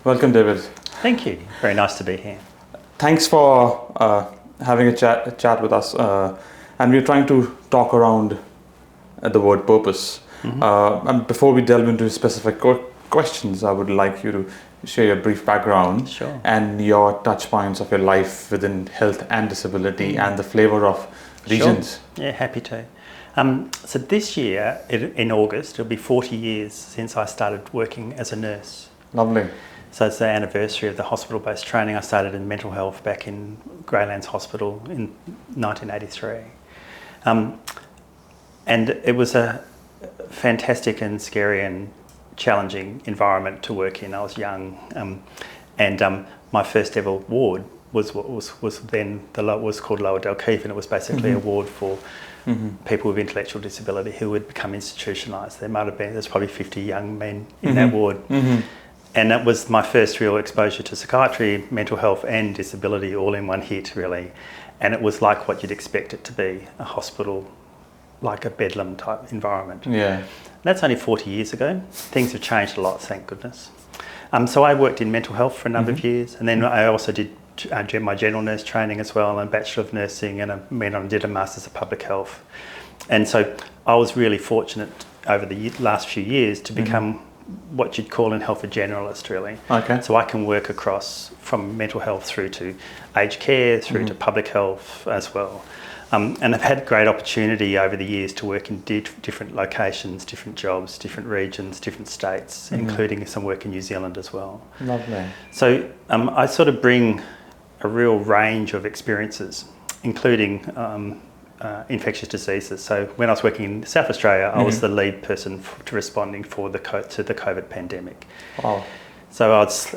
Welcome, David. Thank you. Very nice to be here. Thanks for having a chat with us. And we're trying to talk around the word purpose. And before we delve into specific questions, I would like you to share your brief background and your touch points of your life within health and disability and the flavor of regions. Sure. Yeah, happy to. So this year, in August, it'll be 40 years since I started working as a nurse. Lovely. So it's the anniversary of the hospital-based training. I started in mental health back in Greylands Hospital in 1983. And it was a fantastic and scary and challenging environment to work in. I was young, and my first ever ward was what was then was called Lower Dalkeith, and it was basically a ward for people with intellectual disability who would become institutionalised. There's probably 50 young men in that ward. And that was my first real exposure to psychiatry, mental health and disability all in one hit, really. And it was like what you'd expect it to be, a hospital, like a bedlam type environment. Yeah. That's only 40 years ago. Things have changed a lot, thank goodness. So I worked in mental health for a number of years, and then I also did my general nurse training as well, and Bachelor of Nursing, and I did a Masters of Public Health. And so I was really fortunate over the last few years to become what you'd call in health a generalist, really. Okay. So I can work across from mental health through to aged care, through to public health as well. And I've had great opportunity over the years to work in different locations, different jobs, different regions, different states, including some work in New Zealand as well. Lovely. So I sort of bring a real range of experiences, including infectious diseases. So when I was working in South Australia, I was the lead person to responding to the COVID pandemic. Wow. So I was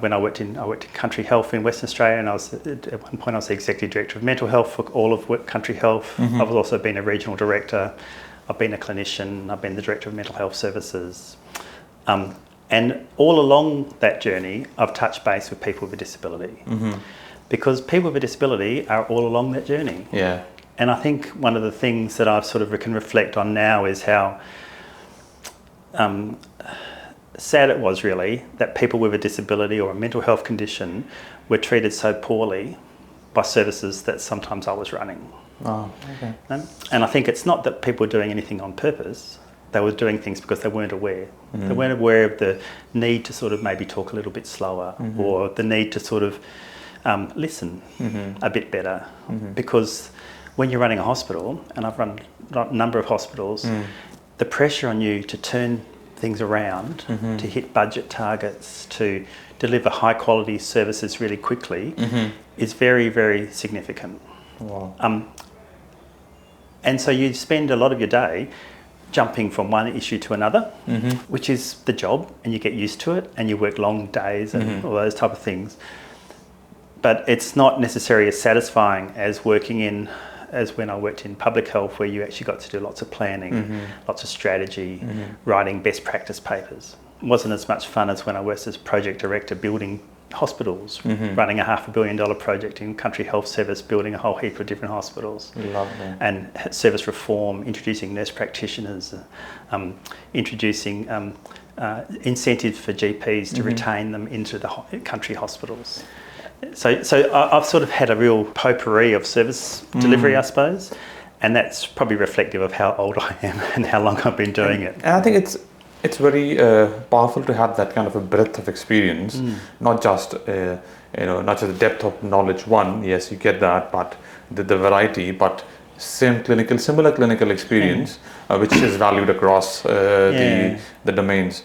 when I worked in Country Health in Western Australia, and at one point I was the executive director of mental health for all of Country Health. I've also been a regional director. I've been a clinician. I've been the director of mental health services. And all along that journey, I've touched base with people with a disability, because people with a disability are all along that journey. Yeah. And I think one of the things that I've sort of can reflect on now is how sad it was, really, that people with a disability or a mental health condition were treated so poorly by services that sometimes I was running. Oh, okay. And I think it's not that people were doing anything on purpose. They were doing things because they weren't aware. They weren't aware of the need to sort of maybe talk a little bit slower, or the need to sort of listen a bit better. Because when you're running a hospital, and I've run a number of hospitals, the pressure on you to turn things around, to hit budget targets, to deliver high quality services really quickly is very, very significant. Wow. And so you spend a lot of your day jumping from one issue to another, which is the job, and you get used to it, and you work long days and all those type of things. But it's not necessarily as satisfying as as when I worked in public health, where you actually got to do lots of planning, lots of strategy, writing best practice papers. It wasn't as much fun as when I worked as project director building hospitals, running a $500 million project in Country Health Service, building a whole heap of different hospitals. Lovely. And service reform, introducing nurse practitioners, introducing incentives for GPs to retain them into the country hospitals. So I've sort of had a real potpourri of service delivery, I suppose, and that's probably reflective of how old I am and how long I've been doing it. And I think it's very powerful to have that kind of a breadth of experience, not just not just the depth of knowledge. Yes, you get that, but the variety, but similar clinical experience, which is valued across the domains.